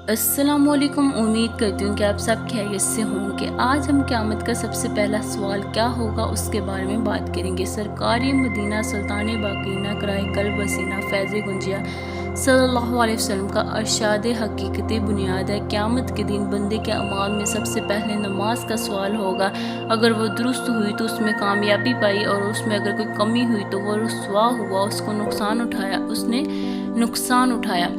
अस्सलामुअलैकुम। उम्मीद करती हूँ कि आप सब खैरियत से होंगे। आज हम क़यामत का सबसे पहला सवाल क्या होगा उसके बारे में बात करेंगे। सरकारी मदीना सुल्तान बाकीना कराए कल्ब वसीना फैज़ गुंजिया सल्लल्लाहु अलैहि वसल्लम का अरशाद हकीकत बुनियाद है। क़यामत के दिन बंदे के अमाल में सबसे पहले नमाज का सवाल होगा। अगर वो दुरुस्त हुई तो उसमें कामयाबी पाई, और उसमें अगर कोई कमी हुई तो वो रुस्वा हुआ, उसको उसने नुकसान उठाया।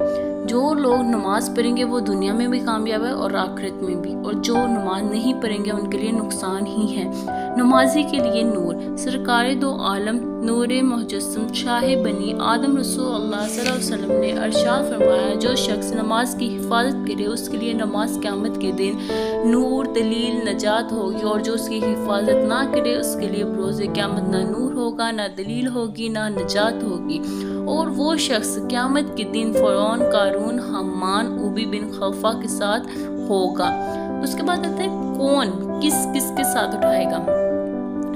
जो लोग नमाज़ पढ़ेंगे वो दुनिया में भी कामयाब है और आखिरत में भी, और जो नमाज नहीं पढ़ेंगे उनके लिए नुकसान ही है। नमाजी के लिए नूर सरकार दो आलम नूर मुजस्सम शाह बनी आदम रसूल अल्लाह सल्लल्लाहु अलैहि वसल्लम ने अरशाद फरमाया, जो शख्स नमाज की हिफाजत करे उसके लिए नमाज क़यामत के दिन नूर दलील नजात होगी, और जो उसकी हिफाजत ना करे उसके लिए बरोज़ क़यामत ना नूर होगा, ना दलील होगी, ना नजात होगी। और वो शख्स क़यामत के दिन फ़िरौन, कारून, हम्मान, उबी बिन खलीफा के साथ होगा। उसके बाद आता है कौन किस किस के साथ उठाएगा।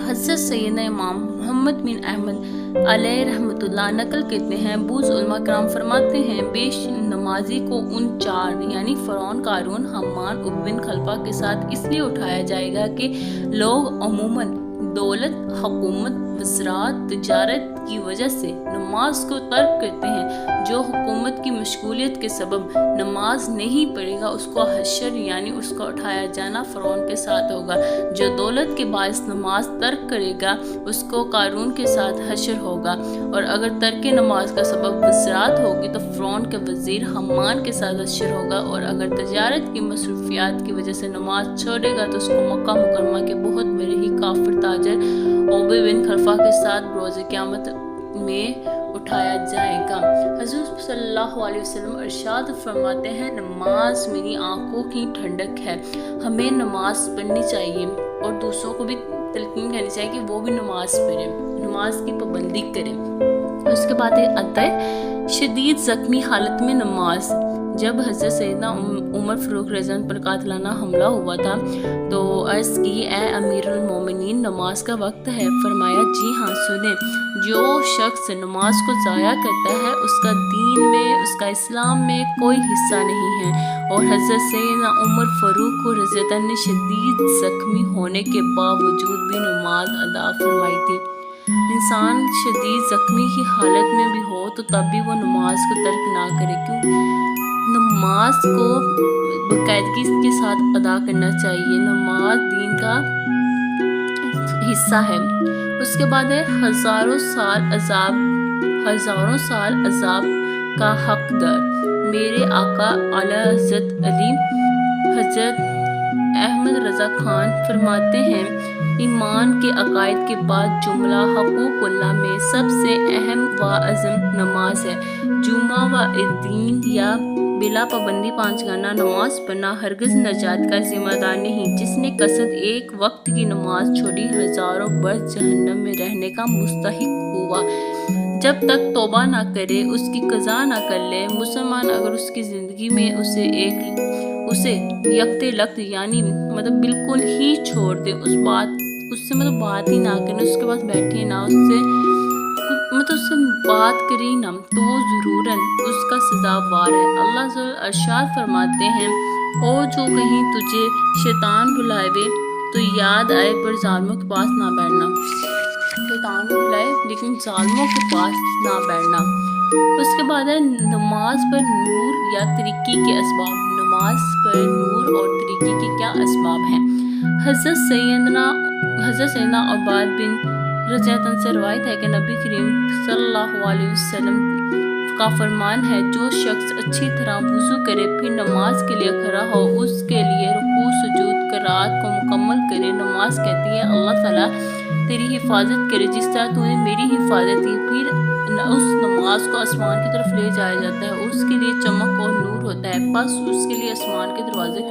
हज़रत सैयदना इमाम मोहम्मद बिन अहमद अलैहि रहमतुल्लाह नकल कहते हैं, बूज़ उलमा कराम फरमाते हैं, बेश नमाजी को उन चार यानी फ़िरौन, कारून, हम्मान, उबी बिन खलीफा के साथ इसलिए उठाया जाएगा कि लोग अमूमन दौलत, हुकूमत, वज़रात, तिजारत की वजह से नमाज को तर्क करते हैं। जो हुकूमत की मशगूलियत के सबब नमाज नहीं पढ़ेगा उसको हशर यानी उसका उठाया जाना फ़िरौन के साथ होगा। जो दौलत के बायस नमाज तर्क करेगा उसको कारून के साथ हशर होगा, और अगर तर्क नमाज का सबब वज़रात होगी तो फ़िरौन के वज़ीर हम्मान के साथ हशर होगा, और अगर तिजारत की मसरूफियात की वजह से नमाज छोड़ेगा तो उसको मक्का मुकरमा के बहुत बड़े ही काफिर ताजर उबी बिन खलीफा के साथ रोज़ क़यामत में उठाया जाएगा। हुज़ूर सल्लल्लाहु अलैहि वसल्लम इरशाद फरमाते हैं, नमाज मेरी आंखों की ठंडक है। हमें नमाज पढ़नी चाहिए और दूसरों को भी तलकीन करनी चाहिए कि वो भी नमाज पढ़ें, नमाज की पाबंदी करें। उसके बाद आता है शदीद ज़ख्मी हालत में नमाज। जब हज़रत सैयदना उमर फ़ारूक रज़ियल्लाहु पर कातिलाना हमला हुआ था तो अर्ज़ की, ए अमीरुल मोमिनीन नमाज का वक्त है। फरमाया, जी हाँ सुने। जो शख्स नमाज को ज़ाया करता है उसका दीन में, उसका इस्लाम में कोई हिस्सा नहीं है। और हज़रत सैयदना उमर फ़ारूक को रज़ियल्लाहु ने शदीद ज़ख्मी होने के बावजूद भी नमाज अदा फरमाई थी। इंसान शदीद ज़ख्मी की हालत में भी हो तो तब भी वो नमाज को तर्क ना करे, क्यों नमाज को बाकायदगी के साथ अदा करना चाहिए। नमाज दीन का हिस्सा है। उसके बाद है हज़ारों साल अजाब का हकदार। मेरे आका आला हज़रत अली हज़रत अहमद रज़ा खान फरमाते हैं, ईमान के अकायद के बाद जुमला हकूक़ुल्लाह में सबसे अहम व अज़म नमाज है। जुमा व दीन या बिला पाबंदी पांचगाना नमाज पढ़ना हरगिज़ नजात का जिम्मेदार नहीं। जिसने कसद एक वक्त की नमाज छोड़ी हज़ारों बरस जहन्नम में रहने का मुस्तहिक हुआ। जब तक तौबा ना करे, उसकी कज़ा ना कर ले, मुसलमान अगर उसकी ज़िंदगी में उसे यकते लक्त यानी बिल्कुल ही छोड़ दे, उससे बात ही ना करें, उसके पास बैठे ना, उससे बात करी ना, तो वो ज़रूरन उसका सज़ावार है। अल्लाह ज़ुल अरशाद फरमाते हैं, और जो कहीं तुझे शैतान बुलावे तो याद आए पर जालिमों के पास ना बैठना। शैतान को बुलाए लेकिन जालिमों के पास ना बैठना। उसके बाद है नमाज पर नूर या तरीक़ी के असबाब। नमाज पर नूर और तरीक़ी के क्या असबाब हैं। हज़रत सैयदना उबाद बिन रज़ियल्लाहु से रवायत है कि नबी करीम सल्लल्लाहु अलैहि वसल्लम का फरमान है, जो शख्स अच्छी तरह वुज़ू करे फिर नमाज के लिए खड़ा हो, उसके लिए रुकू सुजूद क़राअत को मुकम्मल करे। नमाज कहती है, अल्लाह ताला तेरी हिफाजत करे जिस तरह तूने मेरी हिफाजत की। फिर उस नमाज को आसमान की तरफ ले जाया जाता है, उसके लिए चमक और नूर होता है, बस उसके लिए आसमान के दरवाजे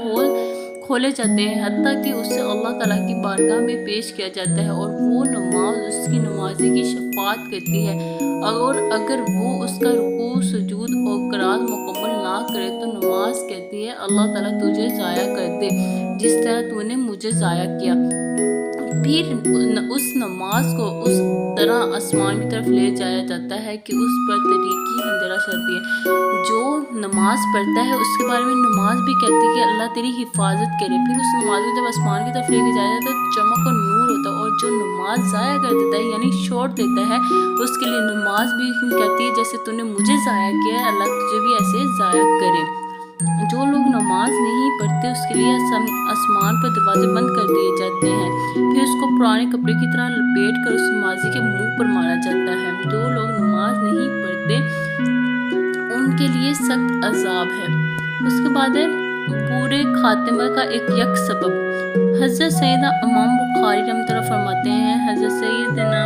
खोले जाते हैं, हत्ता कि उससे अल्लाह ताला की बारगाह में पेश किया जाता है, और वो नमाज उसकी नमाजी की शफाअत करती है। और अगर वो उसका रुकू सुजूद और क़राअत मुकम्मल ना करे तो नमाज कहती है, अल्लाह ताला तुझे ज़ाया कर दे जिस तरह तूने मुझे ज़ाया किया। پھر اس نماز کو اس طرح آسمان کی طرف لے جایا جاتا ہے کہ اس پر طریقی اندھیرا چلتی ہے۔ جو نماز پڑھتا ہے اس کے بارے میں نماز بھی کہتی ہے کہ اللہ تیری حفاظت کرے۔ پھر اس نماز کو جب آسمان کی طرف لے کے جایا جاتا ہے تو چمک اور نور ہوتا ہے، اور جو نماز ضائع کر دیتا ہے یعنی چھوڑ دیتا ہے اس کے لیے نماز بھی کہتی ہے جیسے تو نے مجھے ضائع کیا ہے، اللہ تجھے بھی ایسے ضائع کرے۔ جو لوگ نماز نہیں پڑھتے اس کے لیے آسمان پر دروازے بند کر دیے جاتے ہیں، پھر اس کو پرانے کپڑے کی طرح لپیٹ کر اس نمازی کے منہ پر مارا جاتا ہے۔ جو لوگ نماز نہیں پڑھتے ان کے لیے سخت عذاب ہے۔ اس کے بعد ہے برے خاتمہ کا ایک سبب۔ حضرت سیدنا امام بخاری رحمۃ اللہ فرماتے ہیں، حضرت سیدنا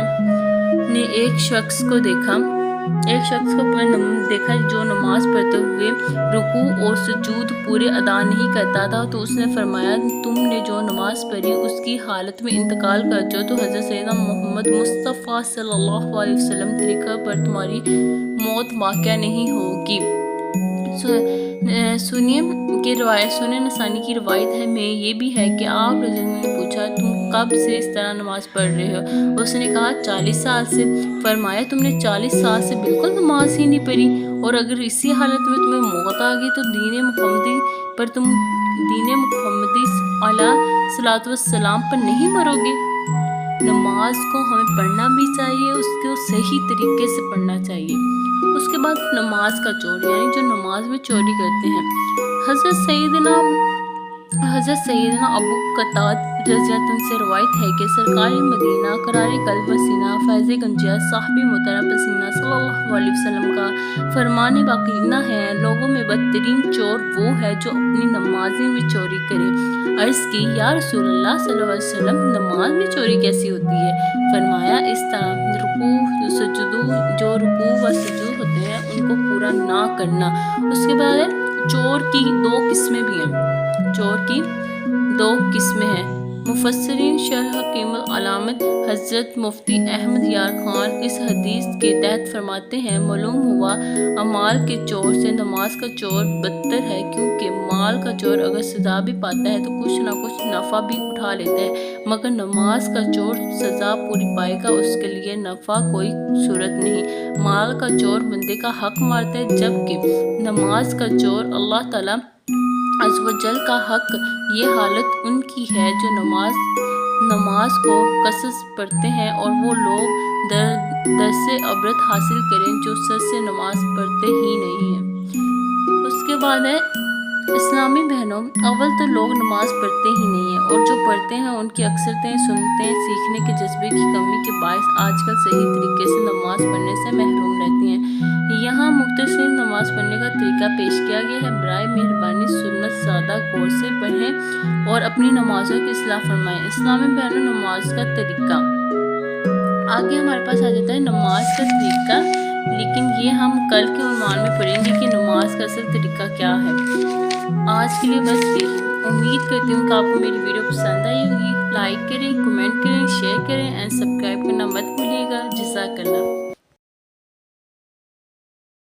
نے ایک شخص کو دیکھا جو نماز پڑھتے ہوئے رکوع اور سجود پورے ادا نہیں کرتا تھا، تو اس نے فرمایا تم نے جو نماز پڑھی اس کی حالت میں انتقال کر جاؤ تو حضرت سیدنا محمد مصطفیٰ صلی اللہ علیہ وسلم طریقہ پر تمہاری موت واقع نہیں ہوگی۔ سنیے نسانی کی روایت ہے میں یہ بھی ہے کہ آپ نے پوچھا تم کب سے اس طرح نماز پڑھ رہے ہو؟ اس نے کہا 40 سال سے۔ فرمایا تم نے 40 سال سے بالکل نماز ہی نہیں پڑھی، اور اگر اسی حالت میں تمہیں موت آ گئی تو دین محمدی علیہ الصلوۃ والسلام پر نہیں مرو گے؟ نماز کو ہمیں پڑھنا بھی چاہیے، اس کو صحیح طریقے سے پڑھنا چاہیے۔ اس کے بعد نماز کا چور یعنی جو نماز میں چوری کرتے ہیں۔ حضرت سیدنا ابو قتادہ رضی اللہ عنہ سے روایت ہے کہ سرکار مدینہ قرار قلب وسینا فیض گنجیہ صاحب محترم پسینہ صلی اللہ علیہ وسلم کا فرمان باقینہ ہے، لوگوں میں بدترین چور وہ ہے جو اپنی نمازیں میں چوری کرے۔ عرض کی یا رسول اللہ صلی اللہ علیہ وسلم نماز میں چوری کیسی ہوتی ہے؟ فرمایا اس طرح جو رکوع و سجود ہوتے ہیں ان کو پورا نہ کرنا۔ اس کے بعد چور کی دو قسمیں ہیں۔ مفسرین شرح قیمت علامت حضرت مفتی احمد یار خان اس حدیث کے تحت فرماتے ہیں معلوم ہوا اعمال کے چور سے نماز کا چور بدتر ہے، کیونکہ مال کا چور اگر سزا بھی پاتا ہے تو کچھ نہ کچھ نفع بھی اٹھا لیتا ہے، مگر نماز کا چور سزا پوری پائے گا، اس کے لیے نفع کوئی صورت نہیں۔ مال کا چور بندے کا حق مارتا ہے، جبکہ نماز کا چور اللہ تعالیٰ عز و جل کا حق۔ یہ حالت ان کی ہے جو نماز کو قصص پڑھتے ہیں، اور وہ لوگ درس عبرت حاصل کریں جو سر سے نماز پڑھتے ہی نہیں ہیں۔ اس کے بعد ہے اسلامی بہنوں، اول تو لوگ نماز پڑھتے ہی نہیں ہیں، اور جو پڑھتے ہیں ان کی اکثرتیں سنتے سیکھنے کے جذبے کی کمی کے باعث آج کل صحیح طریقے سے نماز پڑھنے سے محروم رہتی ہیں۔ یہاں مختصر نماز پڑھنے کا طریقہ پیش کیا گیا ہے، برائے مہربانی سنت سادہ غور سے پڑھیں اور اپنی نمازوں کی اصلاح فرمائیں۔ اسلامی بہنوں، نماز کا طریقہ آگے ہمارے پاس آ جاتا ہے نماز کا طریقہ، لیکن یہ ہم کل کے عنوان میں پڑھیں گے کہ نماز کا اصل طریقہ کیا ہے۔ آج کے لیے بس یہی، امید کرتی ہوں کہ آپ کو میری ویڈیو پسند آئی ہوگی۔ لائک کریں، کمنٹ کریں، شیئر کریں اینڈ سبسکرائب کرنا مت بھولیے گا۔ جزاک اللہ۔